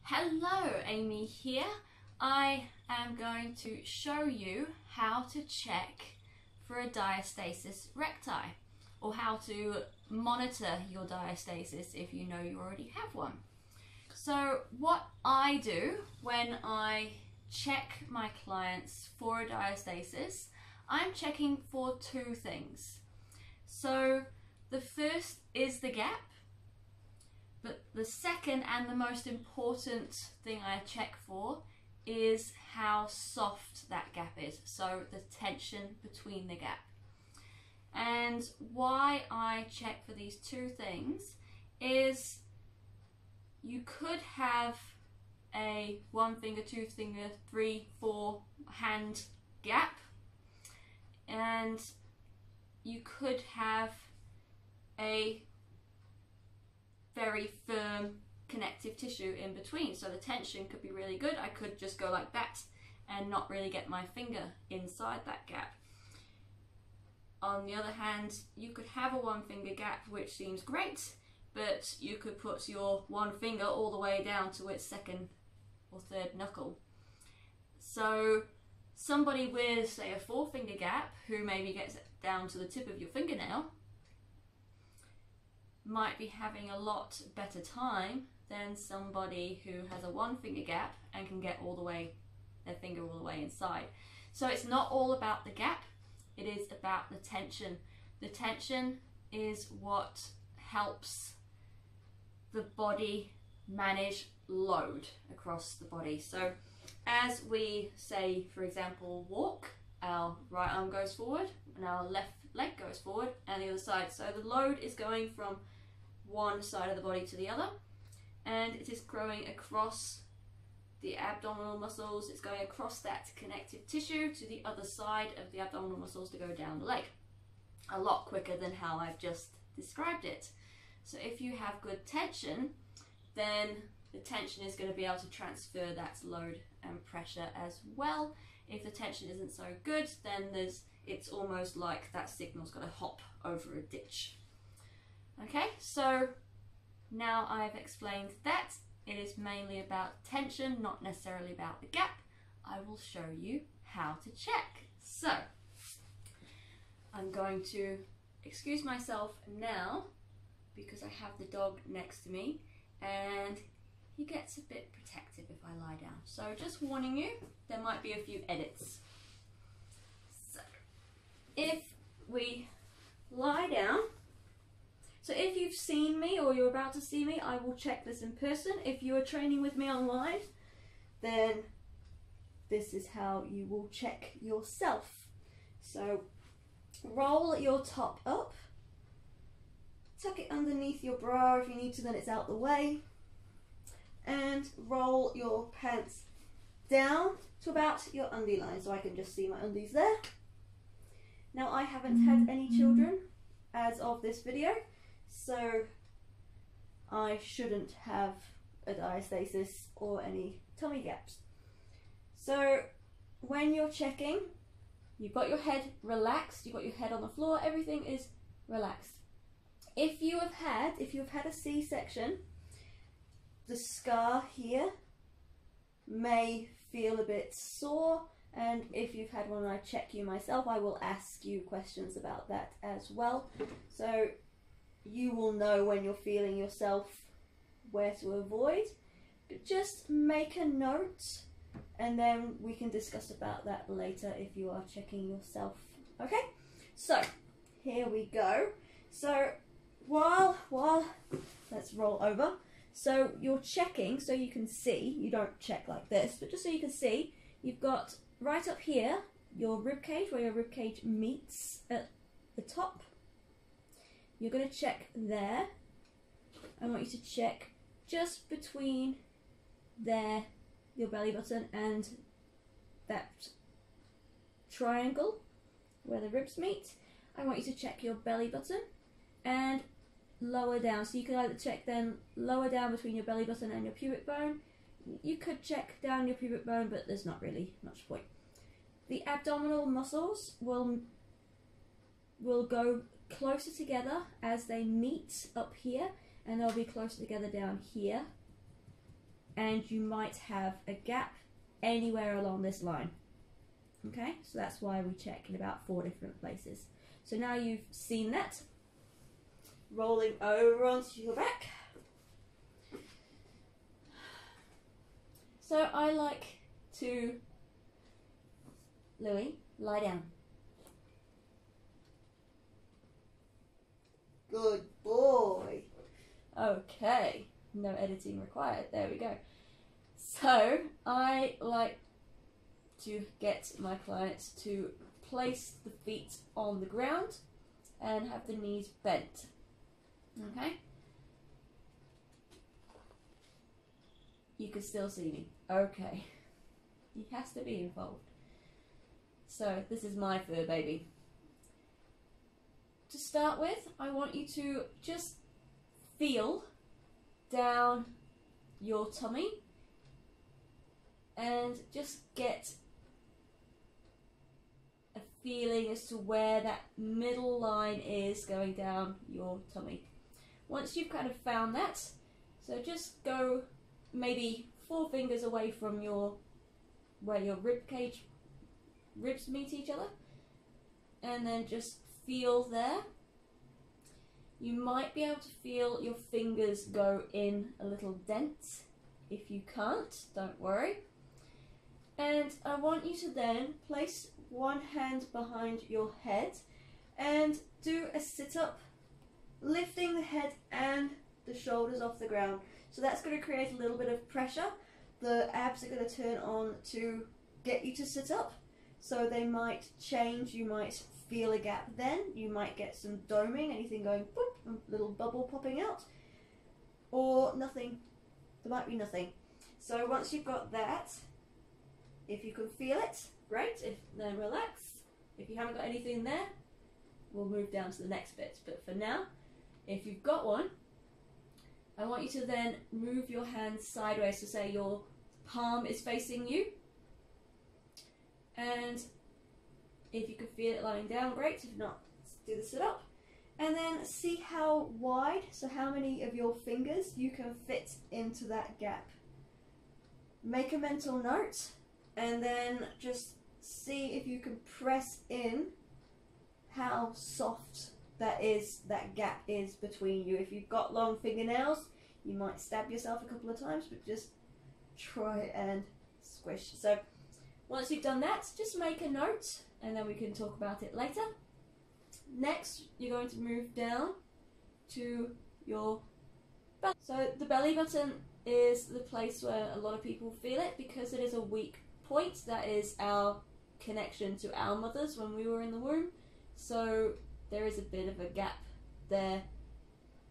Hello, Amy here. I am going to show you how to check for a diastasis recti, or how to monitor your diastasis if you know you already have one. So what I do when I check my clients for a diastasis, I'm checking for two things. So the first is the gap. But the second and the most important thing I check for is how soft that gap is, so the tension between the gap. And why I check for these two things is you could have a 1 finger, 2 finger, 3, 4 hand gap, and you could have a very firm connective tissue in between, so the tension could be really good. I could just go like that and not really get my finger inside that gap. On the other hand, you could have a 1 finger gap, which seems great, but you could put your 1 finger all the way down to its second or third knuckle. So somebody with, say, a 4 finger gap, who maybe gets it down to the tip of your fingernail, might be having a lot better time than somebody who has a 1 finger gap and can get all the way, their finger all the way inside. So it's not all about the gap, it is about the tension. The tension is what helps the body manage load across the body. So as we say, for example, walk, our right arm goes forward and our left leg goes forward and the other side. So the load is going from one side of the body to the other, and it is growing across the abdominal muscles. It's going across that connective tissue to the other side of the abdominal muscles to go down the leg, a lot quicker than how I've just described it. So if you have good tension, then the tension is going to be able to transfer that load and pressure as well. If the tension isn't so good, then it's almost like that signal's got to hop over a ditch. Okay, so now I've explained that it is mainly about tension, not necessarily about the gap. I will show you how to check. So I'm going to excuse myself now because I have the dog next to me and he gets a bit protective if I lie down. So just warning you, there might be a few edits. So if we lie down, so if you've seen me or you're about to see me, I will check this in person. If you are training with me online, then this is how you will check yourself. So roll your top up, tuck it underneath your bra if you need to, then it's out the way, and roll your pants down to about your undie line, so I can just see my undies there. Now I haven't had any children as of this video, so I shouldn't have a diastasis or any tummy gaps. So when you're checking, you've got your head relaxed, you've got your head on the floor, everything is relaxed. If you have had a C-section, the scar here may feel a bit sore, and if you've had one and I check you myself, I will ask you questions about that as well. So you will know when you're feeling yourself where to avoid, but just make a note and then we can discuss about that later if you are checking yourself. Okay, so here we go. So while let's roll over. So you're checking so you can see, you don't check like this, but just so you can see, you've got right up here your rib cage, where your rib cage meets at the top. You're going to check there. I want you to check just between there, your belly button, and that triangle where the ribs meet. I want you to check your belly button and lower down. So you can either check then lower down between your belly button and your pubic bone. You could check down your pubic bone, but there's not really much point. The abdominal muscles will go closer together as they meet up here, and they'll be closer together down here. and you might have a gap anywhere along this line. Okay, so that's why we check in about 4 different places. So now you've seen that, rolling over onto your back. So I like to, Louis, lie down. Good boy. Okay, no editing required, there we go. So I like to get my clients to place the feet on the ground and have the knees bent. Okay? You can still see me. Okay. He has to be involved. So this is my fur baby. To start with, I want you to just feel down your tummy and just get a feeling as to where that middle line is going down your tummy. Once you've kind of found that, so just go maybe 4 fingers away from where your ribs meet each other, and then just feel there. You might be able to feel your fingers go in a little dent. If you can't, don't worry. And I want you to then place one hand behind your head and do a sit-up, lifting the head and the shoulders off the ground. So that's going to create a little bit of pressure. The abs are going to turn on to get you to sit up. So they might change, you might feel a gap then, you might get some doming, anything going boop, a little bubble popping out, or nothing, there might be nothing. So once you've got that, if you can feel it, great, then relax. If you haven't got anything there, we'll move down to the next bit. But for now, if you've got one, I want you to then move your hands sideways, so say your palm is facing you. And if you can feel it lying down, great. If not, do the sit-up. And then see how wide, so how many of your fingers you can fit into that gap. Make a mental note, and then just see if you can press in how soft that gap is between you. If you've got long fingernails, you might stab yourself a couple of times, but just try and squish. So once you've done that, just make a note, and then we can talk about it later. Next, you're going to move down to your belly. So the belly button is the place where a lot of people feel it, because it is a weak point. That is our connection to our mothers when we were in the womb. So there is a bit of a gap there.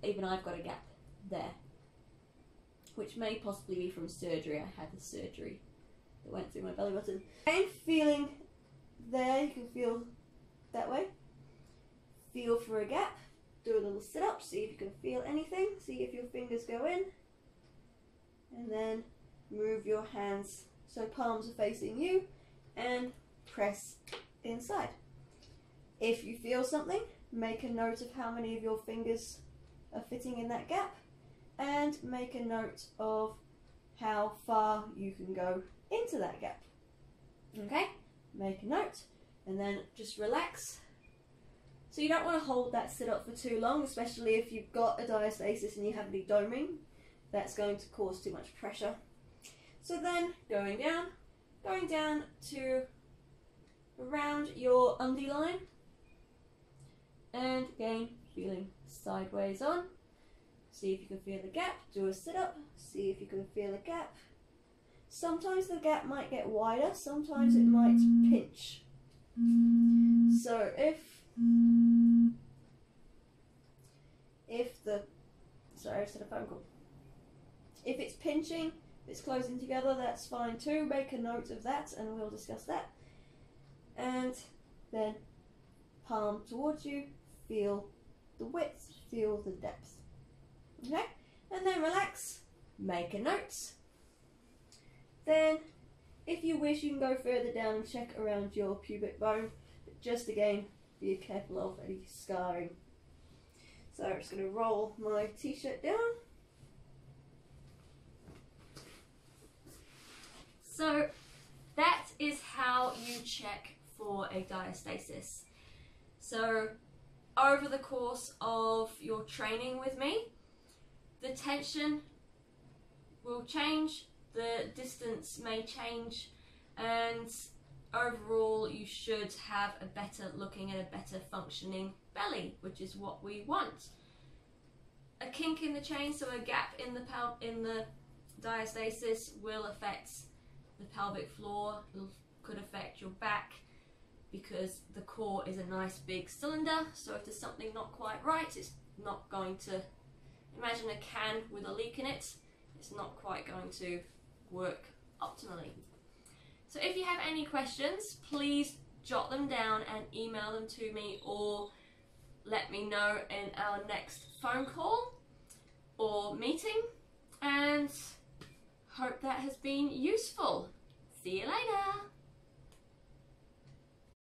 Even I've got a gap there, which may possibly be from surgery. I had the surgery that went through my belly button. And feeling there, you can feel that way. Feel for a gap, do a little sit-up, see if you can feel anything, see if your fingers go in, and then move your hands so palms are facing you and press inside. If you feel something, make a note of how many of your fingers are fitting in that gap, and make a note of how far you can go into that gap. Okay, make a note, and then just relax. So you don't want to hold that sit up for too long, especially if you've got a diastasis and you have any doming. That's going to cause too much pressure. So then going down to around your underline, and again feeling sideways on. See if you can feel the gap, do a sit up, see if you can feel a gap. Sometimes the gap might get wider, sometimes it might pinch. So if it's pinching, if it's closing together, that's fine too. Make a note of that and we'll discuss that. And then palm towards you, feel the width, feel the depth. Okay, and then relax, make a note. Then if you wish, you can go further down and check around your pubic bone, but just again be careful of any scarring. So I'm just going to roll my t-shirt down. for a diastasis. So over the course of your training with me, the tension will change, the distance may change, and overall you should have a better looking and a better functioning belly, which is what we want. A kink in the chain, so a gap in the diastasis, will affect the pelvic floor, could affect your back, because the core is a nice big cylinder, so if there's something not quite right, it's not going to, imagine a can with a leak in it, it's not quite going to work optimally. So if you have any questions, please jot them down and email them to me, or let me know in our next phone call or meeting, and hope that has been useful.